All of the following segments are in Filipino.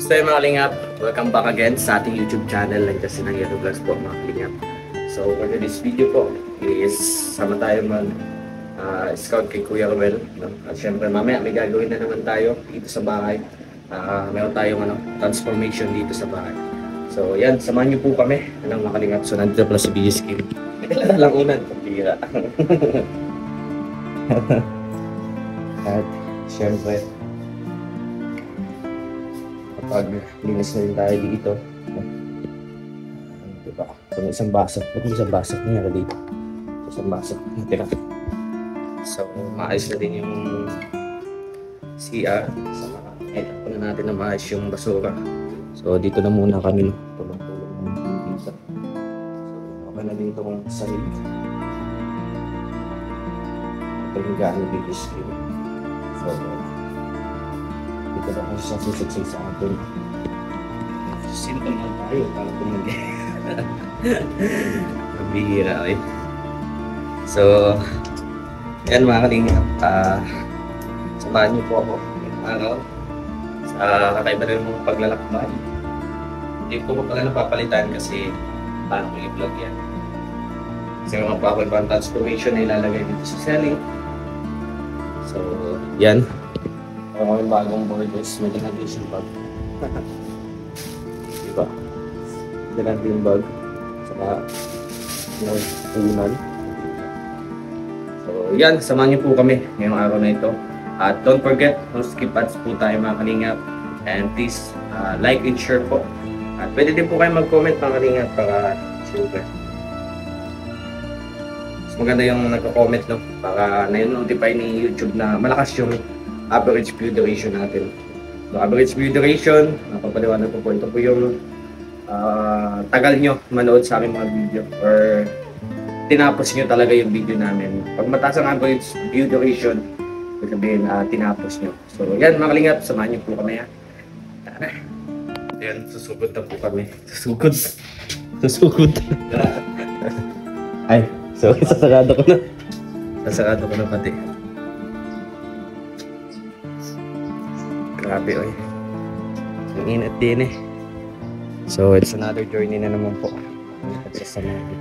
So yung mga kalingap, welcome back again sa ating YouTube channel like Justin Nangyero Vlogs po mga kalingap. So for this video po is sama tayo scout kay Kuya Ruel. No? At syempre mamaya may gagawin na naman tayo dito sa bahay. Meron tayong transformation dito sa bahay. So yan, samahan niyo po kami ng mga kalingap. So nandito pala si BS Kim. Kailan lang unan, pagpira. At syempre pag linis na rin tayo dito, diba? Kung isang basak, ba't may isang basak niya dito? Isang basak natira. So, maayos na din yung CR. Edit po na natin na maayos yung basura. So, dito na muna kami, no? Tulong-tulong naman dito. So, okay na din itong sarili. Ito yung gano'ng bigis. So, dito na kasi siya susuksay sa atin. Sino naman tayo para tumagi? Nabihira eh. So, yan mga kalingap. Samahan niyo po ako ngayong araw sa kakaiba rin mong paglalakbay. Hindi ko pa pala napapalitan kasi paano ko i-vlog yan. Kasi mga pa ako ibang transformation na ilalagay dito sa selling. So, yan. Ako yung bagong borders, may dinagation bag. Diba? Dinagation bag. Saka, unan. So, yan. Samahan niyo po kami ngayong araw na ito. At don't forget, no skip ads po tayo mga kalingap. And please, like and share po. At pwede din po kayo mag-comment mga kalingap para siyempre. Mas maganda yung nagko-comment, no? Para na-notify ni YouTube na malakas yung average view duration natin. So, average view duration, napapaliwanag po ito po yung tagal nyo manood sa aming mga video or tinapos nyo talaga yung video namin. Pag mataas ang average view duration, sabihin tinapos nyo. So yan mga kalingap, samahan nyo po kami. Yan, susugod na po kami. Susugod. Ay, so sasarado ko na. Sasarado ko na pati. Grabe oy. Ang init din eh. So it's another journey na naman po.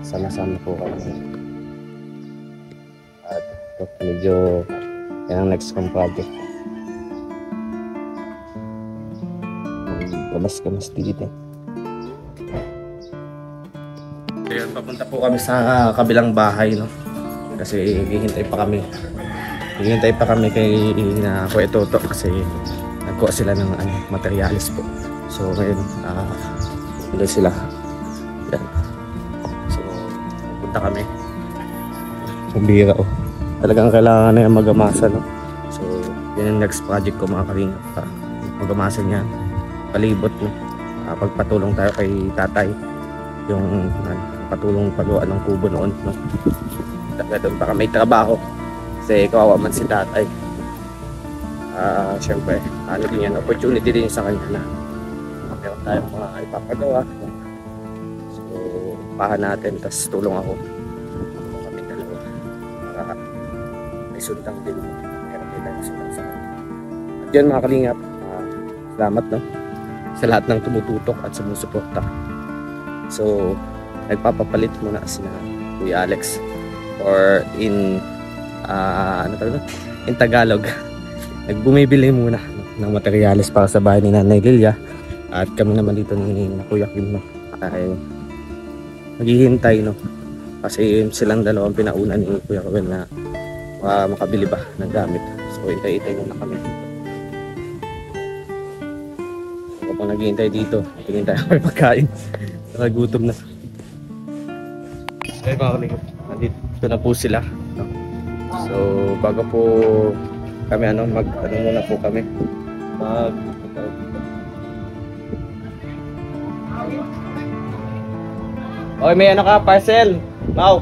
Sama-sama po kami. At ito, medyo yan ang next kong project. Kamas dito. Ayan, papunta po kami sa kabilang bahay, no? Kasi hihintay pa kami. Hihintay pa kami kay Kuya Toto kasi nagkuha sila ng materialis po. So ngayon, doon sila. Yan. So, punta kami. Pambira oh. Talagang kailangan na yung magamasa, no? So, yan yung next project ko mga kalingap. Magamasa niya. Palibot, no? Pagpatulong tayo kay tatay. Yung patulong pagawa ng kubo noon, no? Doon pa kami trabaho. Kasi kawawa man si tatay. Siyempre, ano din yan, opportunity din sa kanya na meron tayong mga ipapagawa. So, pahan natin, tapos tulong ako. Kami dalawa. Para may sundang din. Meron din tayo sundang sa kanya. At yun mga kalingap, salamat no sa lahat ng tumututok at sumusuporta. So, nagpapapalit muna sina Kuya Alex or in in Tagalog. Nagbumibili muna ng materyales para sa bahay ni Nanay Lilia at kami naman dito ni Kuya Kim, no? Ay maghihintay, no? Kasi silang dalawang pinauna ni Kuya Ruel na makabili ba ng gamit. So hintay-hintay muna kami dito. Kapag naghihintay dito, tingin tayo may pagkain. Nakagutom na. Okay mga kalingap, nandito na po sila, no? So bago po kami muna po kami Oy, may ka, parcel Mau.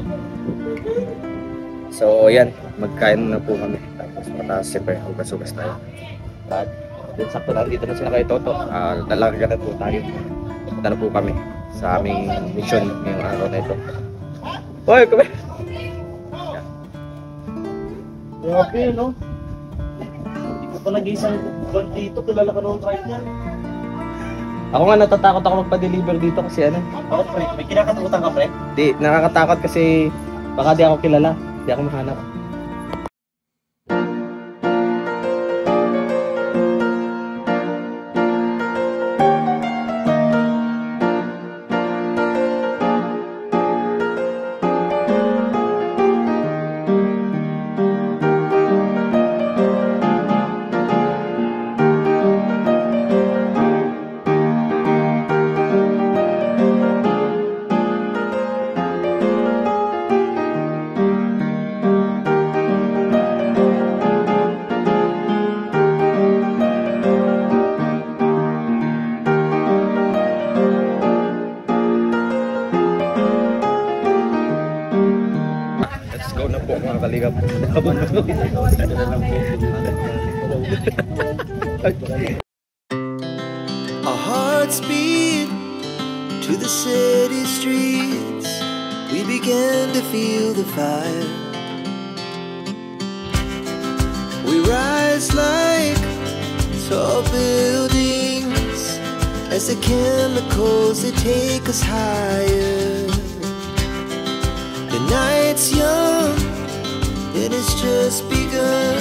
So yan, magkain muna po kami tapos mataas siyempre hugas-hugas tayo at sakto na dito na sila kay Toto. Talaga na po tayo, punta na po kami sa aming mission ngayong araw na ito. Oy, kami grabe, no? Hindi ko pa nag-isang vlog dito. Kilala ka noong tribe niya. Ako nga natatakot ako magpa-deliver dito kasi ano. Bakit pre? May kinakatakutan ka pre? Di, nakakatakot kasi baka di ako kilala. Di ako mahanap. Let's go na po mga kalingap. Our hearts beat to the city streets. We began to feel the fire. We rise like tall buildings as the chemicals they take us higher. The night's young, it has just begun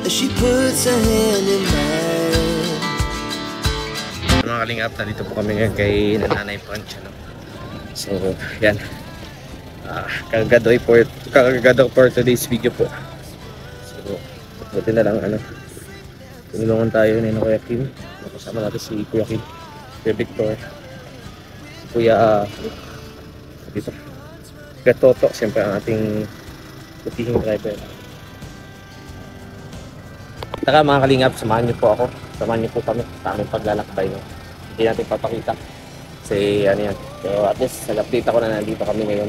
as she puts her hand in mine. Mga kalingap, nandito po kami ngayon kay Nanay Punch. No? So, yan. Kagado for today's video po. So, buti na lang tulungan tayo ni Kuya Kim. Kasama natin si Kuya Kim, Kuya Victor, si Kuya dito, Kuya Toto, siyempre ang ating putihing driver. Taka mga kalingap, samahan niyo po ako. Samahan niyo po kami sa aming paglalakbay. No? Hindi natin papakita kasi ano yan. So at least nag-update ako na nandito kami ngayon.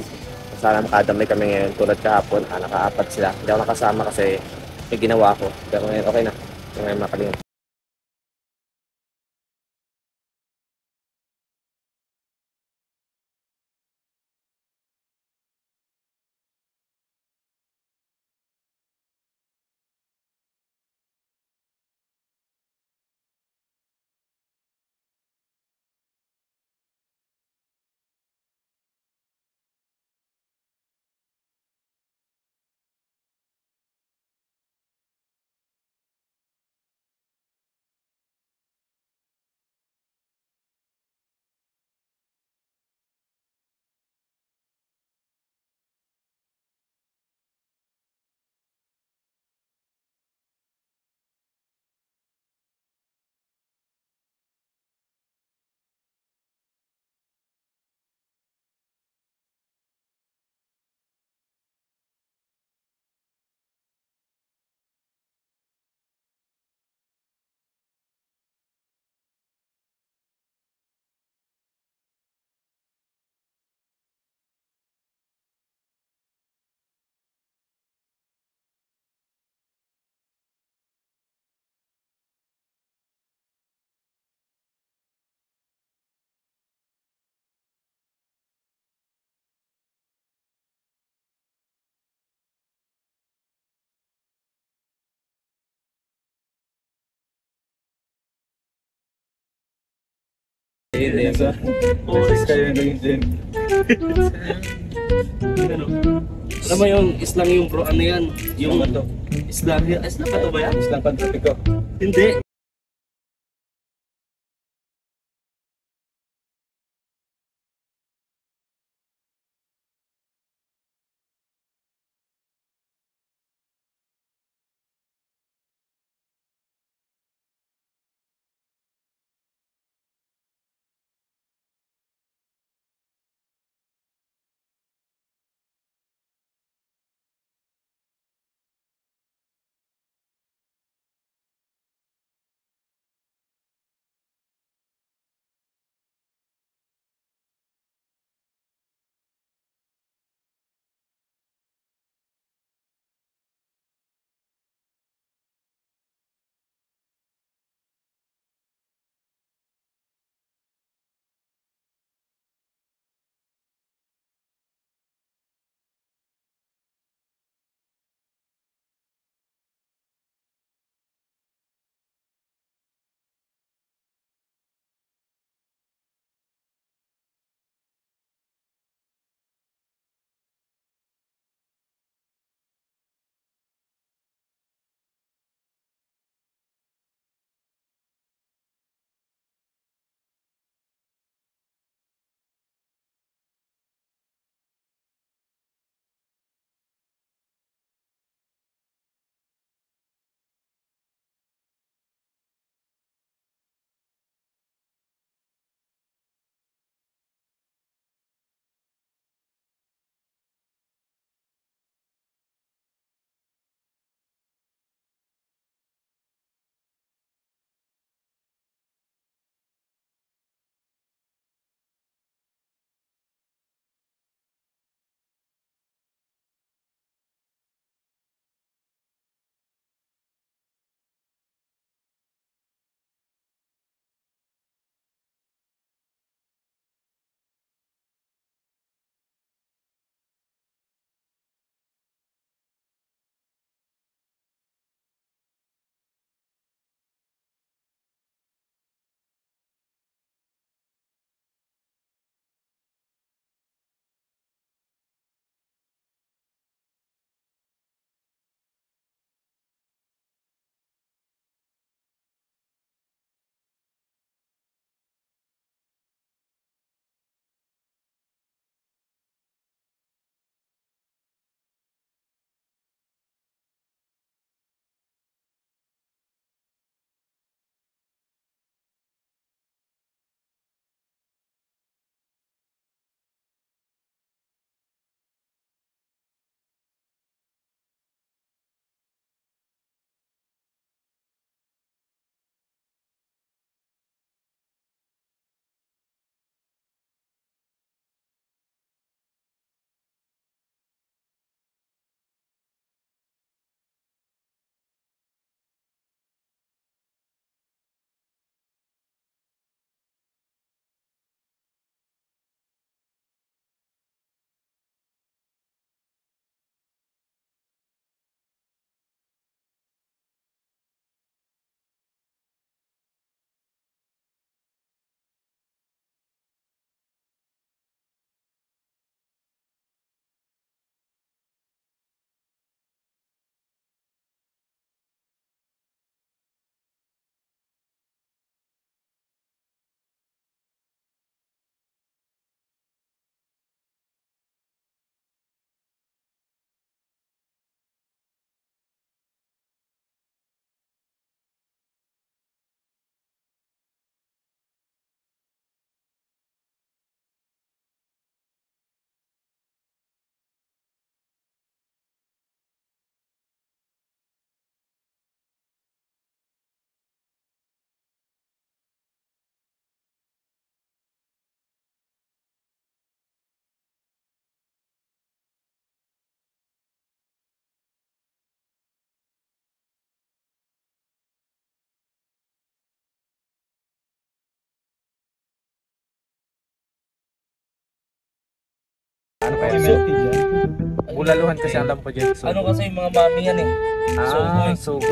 Sana makadamay kami ngayon tulad kahapon. Naka-apat sila. Hindi ako nakasama kasi may ginawa ako. Pero ngayon okay na. So ngayon mga kalingap. Alam mo yung islang yung bro, ano yan? Yung islang pa to ba yan? Islang Pantropiko? Hindi. So, Bulaluhan kasi alam ko dyan. So, Ano kasi yung mga mami yan eh. Sugo.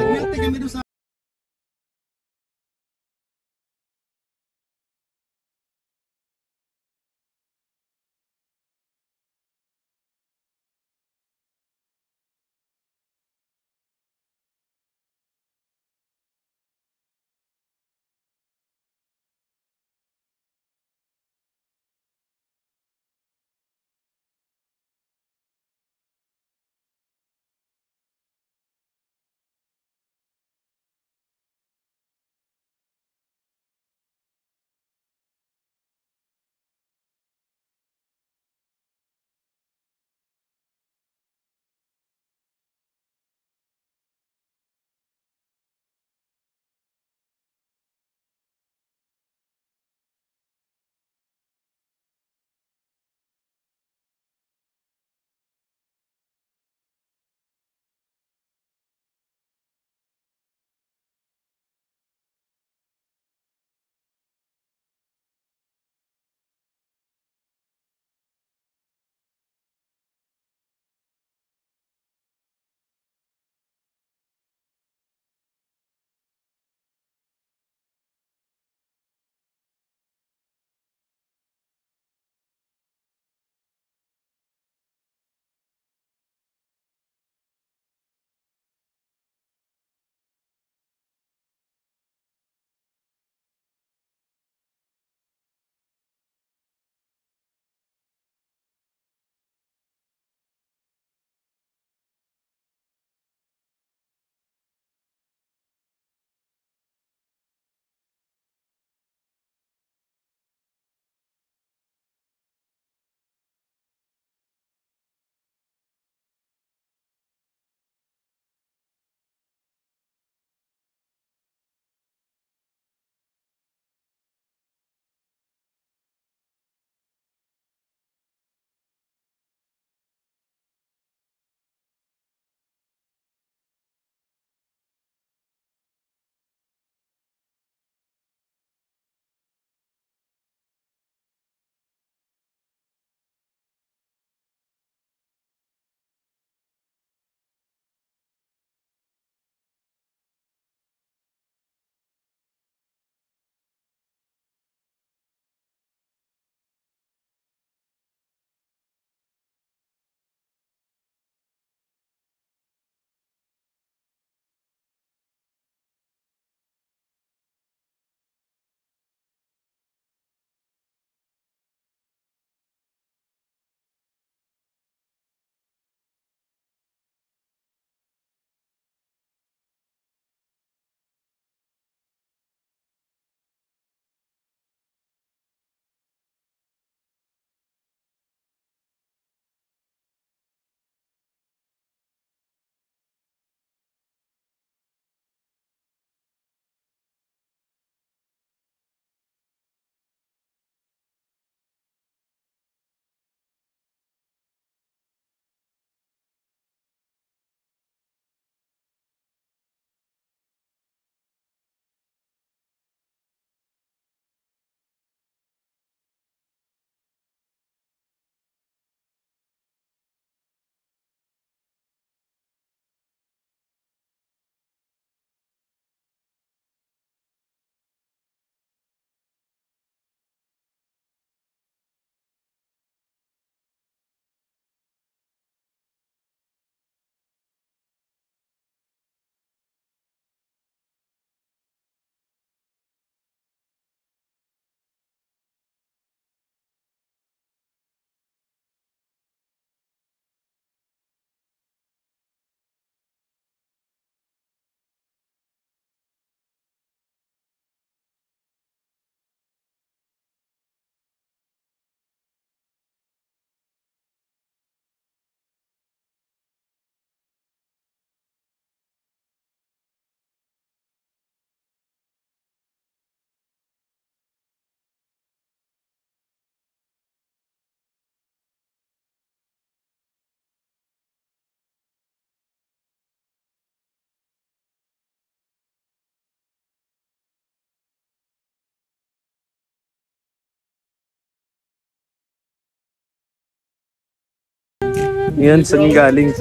Yan, saan galing?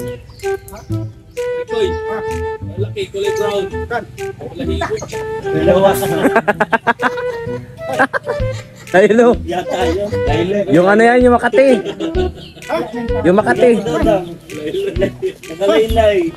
Ikoy. Malaki, kulay brown. Dalawa. Hello. Yata yun. Laila. Yung ano yan, yung Makati. Yung Makati. Nakalaylay.